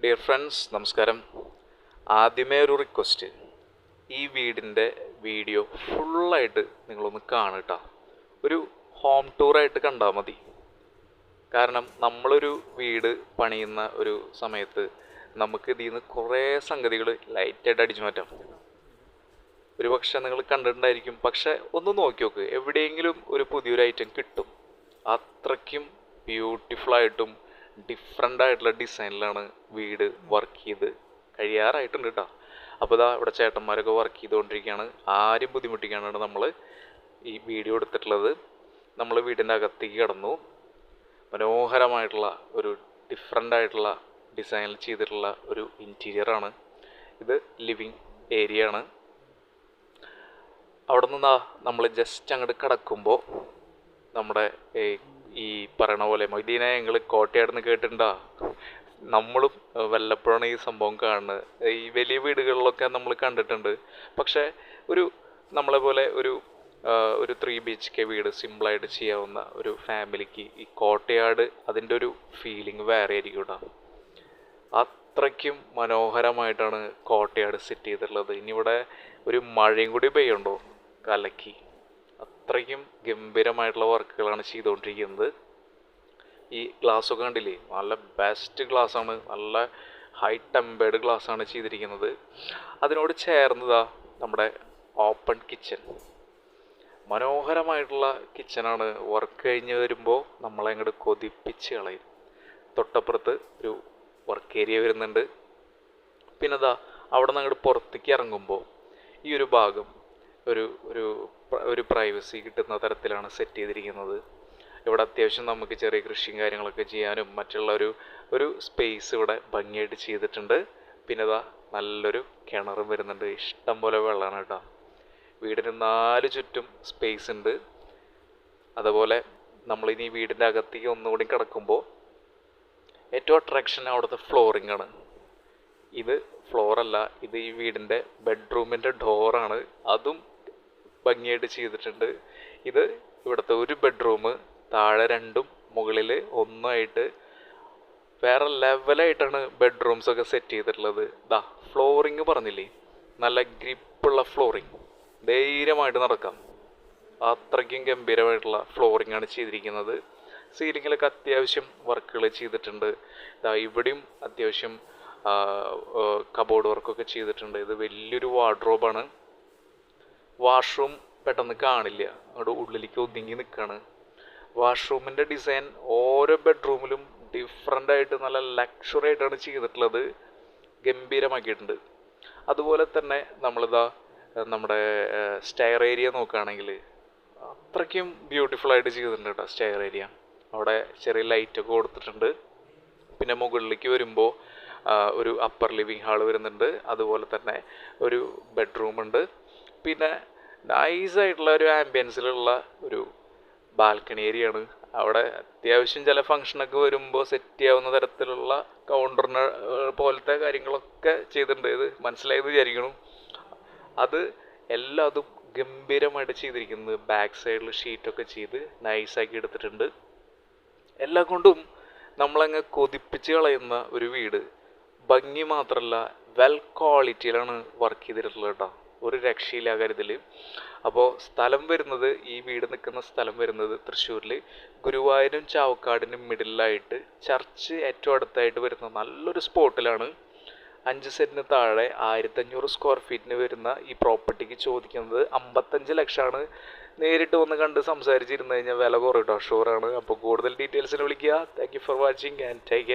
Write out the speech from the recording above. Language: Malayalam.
ഡിയർ ഫ്രണ്ട്സ്, നമസ്കാരം. ആദ്യമേ ഒരു റിക്വസ്റ്റ്, ഈ വീടിൻ്റെ വീഡിയോ ഫുള്ളായിട്ട് നിങ്ങളൊന്ന് കാണുക. ഒരു ഹോം ടൂറായിട്ട് കണ്ടാൽ മതി. കാരണം നമ്മളൊരു വീട് പണിയുന്ന ഒരു സമയത്ത് നമുക്ക് ഇതിൽ നിന്ന് കുറേ സംഗതികൾ ലൈറ്റായിട്ട് അടിച്ചു മാറ്റാം. ഒരു പക്ഷെ നിങ്ങൾ കണ്ടിട്ടുണ്ടായിരിക്കും, പക്ഷെ ഒന്ന് നോക്കി നോക്ക്, എവിടെയെങ്കിലും ഒരു പുതിയൊരു ഐറ്റം കിട്ടും. അത്രയ്ക്കും ബ്യൂട്ടിഫുള്ളായിട്ടും ഡിഫറെൻ്റ് ആയിട്ടുള്ള ഡിസൈനിലാണ് വീട് വർക്ക് ചെയ്ത് കഴിയാറായിട്ടുണ്ട് കേട്ടോ. അപ്പോൾ ഇതാ ഇവിടെ ചേട്ടന്മാരൊക്കെ വർക്ക് ചെയ്തുകൊണ്ടിരിക്കുകയാണ്. ആരും ബുദ്ധിമുട്ടിക്കാനാണ് നമ്മൾ ഈ വീഡിയോ എടുത്തിട്ടുള്ളത്. നമ്മൾ വീടിൻ്റെ അകത്തേക്ക് കടന്നു. മനോഹരമായിട്ടുള്ള ഒരു ഡിഫറെൻ്റ് ആയിട്ടുള്ള ഡിസൈനിൽ ചെയ്തിട്ടുള്ള ഒരു ഇൻറ്റീരിയറാണ് ഇത്. ലിവിങ് ഏരിയ ആണ്. അവിടെ നിന്ന് നമ്മൾ ജസ്റ്റ് അങ്ങോട്ട് കിടക്കുമ്പോൾ നമ്മുടെ ഈ പറയണ പോലെ മൊയ്തീനെ ഞങ്ങൾ കോട്ടയാട് നിന്ന് കേട്ടിട്ടുണ്ടാ. നമ്മളും വല്ലപ്പോഴാണ് ഈ സംഭവം കാണുന്നത്. ഈ വലിയ വീടുകളിലൊക്കെ നമ്മൾ കണ്ടിട്ടുണ്ട്. പക്ഷേ നമ്മളെ പോലെ ഒരു 3 BHK വീട് സിമ്പിളായിട്ട് ചെയ്യാവുന്ന ഒരു ഫാമിലിക്ക് ഈ കോട്ടയാട് അതിൻ്റെ ഒരു ഫീലിംഗ് വേറെ ആയിരിക്കും കേട്ടോ. അത്രയ്ക്കും മനോഹരമായിട്ടാണ് കോട്ടയാട് സെറ്റ് ചെയ്തിട്ടുള്ളത്. ഇനി ഇവിടെ ഒരു മഴയും കൂടി പെയ്യുണ്ടോ കലക്കി. അത്രയ്ക്കും ഗംഭീരമായിട്ടുള്ള വർക്കുകളാണ് ചെയ്തുകൊണ്ടിരിക്കുന്നത്. ഈ ഗ്ലാസ്സൊക്കെ കണ്ടില്ലേ, നല്ല ബെസ്റ്റ് ഗ്ലാസ്സാണ്, നല്ല ഹൈ ടെമ്പേർഡ് ഗ്ലാസ്സാണ് ചെയ്തിരിക്കുന്നത്. അതിനോട് ചേർന്നതാ നമ്മുടെ ഓപ്പൺ കിച്ചൺ. മനോഹരമായിട്ടുള്ള കിച്ചണാണ്. വർക്ക് കഴിഞ്ഞ് വരുമ്പോൾ നമ്മളെ അങ്ങോട്ട് കൊതിപ്പിച്ച് കളയും. തൊട്ടപ്പുറത്ത് ഒരു വർക്ക് ഏരിയ വരുന്നുണ്ട്. പിന്നെ അവിടെ നിന്ന് അങ്ങോട്ട് പുറത്തേക്ക് ഇറങ്ങുമ്പോൾ ഈ ഒരു ഭാഗം ഒരു പ്രൈവസി കിട്ടുന്ന തരത്തിലാണ് സെറ്റ് ചെയ്തിരിക്കുന്നത്. ഇവിടെ അത്യാവശ്യം നമുക്ക് ചെറിയ കൃഷിയും കാര്യങ്ങളൊക്കെ ചെയ്യാനും മറ്റുള്ള ഒരു സ്പേസ് ഇവിടെ ഭംഗിയായിട്ട് ചെയ്തിട്ടുണ്ട്. പിന്നെ നല്ലൊരു കിണറും വരുന്നുണ്ട്. ഇഷ്ടം പോലെ വെള്ളമാണ് കേട്ടോ. വീടിന് 4 ചുറ്റും സ്പേസ് ഉണ്ട്. അതുപോലെ നമ്മളിനി വീടിൻ്റെ അകത്തേക്ക് ഒന്നുകൂടി കിടക്കുമ്പോൾ ഏറ്റവും അട്രാക്ഷൻ അവിടുത്തെ ഫ്ലോറിംഗ് ആണ്. ഇത് ഫ്ലോറല്ല, ഇത് ഈ വീടിൻ്റെ ബെഡ്റൂമിൻ്റെ ഡോറാണ്. അതും ഭംഗിയായിട്ട് ചെയ്തിട്ടുണ്ട്. ഇത് ഇവിടുത്തെ ഒരു ബെഡ്റൂം, താഴെ 2ഉം മുകളിൽ 1ആയിട്ട് വേറെ ലെവലായിട്ടാണ് ബെഡ്റൂംസൊക്കെ സെറ്റ് ചെയ്തിട്ടുള്ളത്. ഫ്ലോറിങ് പറഞ്ഞില്ലേ, നല്ല ഗ്രിപ്പുള്ള ഫ്ലോറിങ്, ധൈര്യമായിട്ട് നടക്കാം. അത്രയ്ക്കും ഗംഭീരമായിട്ടുള്ള ഫ്ലോറിംഗ് ആണ് ചെയ്തിരിക്കുന്നത്. സീലിങ്ങിലൊക്കെ അത്യാവശ്യം വർക്കുകൾ ചെയ്തിട്ടുണ്ട്. ഇവിടെയും അത്യാവശ്യം കബോർഡ് വർക്കൊക്കെ ചെയ്തിട്ടുണ്ട്. ഇത് വലിയൊരു വാർഡ്രോബാണ്. വാഷ്റൂം പെട്ടെന്ന് കാണില്ല, അവിടെ ഉള്ളിലേക്ക് ഒതുങ്ങി നിൽക്കുകയാണ്. വാഷ്റൂമിൻ്റെ ഡിസൈൻ ഓരോ ബെഡ്റൂമിലും ഡിഫറെൻ്റ് ആയിട്ട് നല്ല ലക്ഷറി ആയിട്ടാണ് ചെയ്തിട്ടുള്ളത്. ഗംഭീരമാക്കിയിട്ടുണ്ട്. അതുപോലെ തന്നെ നമ്മുടെ സ്റ്റെയർ ഏരിയ നോക്കുകയാണെങ്കിൽ അത്രയ്ക്കും ബ്യൂട്ടിഫുള്ളായിട്ട് ചെയ്തിട്ടുണ്ട് കേട്ടോ. സ്റ്റെയർ ഏരിയ അവിടെ ചെറിയ ലൈറ്റൊക്കെ കൊടുത്തിട്ടുണ്ട്. പിന്നെ മുകളിലേക്ക് വരുമ്പോൾ ഒരു അപ്പർ ലിവിങ് ഹാൾ വരുന്നുണ്ട്. അതുപോലെ തന്നെ ഒരു ബെഡ്റൂം ഉണ്ട്. പിന്നെ നൈസായിട്ടുള്ള ഒരു ആംബിയൻസിലുള്ള ഒരു ബാൽക്കണി ഏരിയ ആണ്. അവിടെ അത്യാവശ്യം ചില ഫങ്ഷനൊക്കെ വരുമ്പോൾ സെറ്റ് ചെയ്യാവുന്ന തരത്തിലുള്ള കൗണ്ടറിന് പോലത്തെ കാര്യങ്ങളൊക്കെ ചെയ്തിട്ടുണ്ട്. ഇത് മനസ്സിലായെന്ന് വിചാരിക്കണം. അത് എല്ലാതും ഗംഭീരമായിട്ട് ചെയ്തിരിക്കുന്നത്. ബാക്ക് സൈഡിൽ ഷീറ്റൊക്കെ ചെയ്ത് നൈസാക്കി എടുത്തിട്ടുണ്ട്. എല്ലാം കൊണ്ടും നമ്മളങ്ങ് കൊതിപ്പിച്ച് കളയുന്ന ഒരു വീട്. ഭംഗി മാത്രമല്ല, വെൽ ക്വാളിറ്റിയിലാണ് വർക്ക് ചെയ്തിട്ടുള്ളത് കേട്ടോ. ഒരു രക്ഷയില്ല കാര്യത്തിൽ. അപ്പോൾ സ്ഥലം വരുന്നത്, ഈ വീട് നിൽക്കുന്ന സ്ഥലം വരുന്നത് തൃശ്ശൂരിൽ ഗുരുവായൂരും ചാവക്കാടിനും മിഡിലായിട്ട് ചർച്ച് ഏറ്റവും അടുത്തായിട്ട് വരുന്ന നല്ലൊരു സ്പോട്ടിലാണ്. 5 സെൻറ്റിന് താഴെ 1500 സ്ക്വയർ ഫീറ്റിന് വരുന്ന ഈ പ്രോപ്പർട്ടിക്ക് ചോദിക്കുന്നത് 55 ലക്ഷമാണ്. നേരിട്ട് വന്ന് കണ്ട് സംസാരിച്ചിരുന്നു കഴിഞ്ഞാൽ വില കുറയും കേട്ടോ, ഷുവറാണ്. അപ്പോൾ കൂടുതൽ ഡീറ്റെയിൽസിന് വിളിക്കുക. Thank you for watching and take care.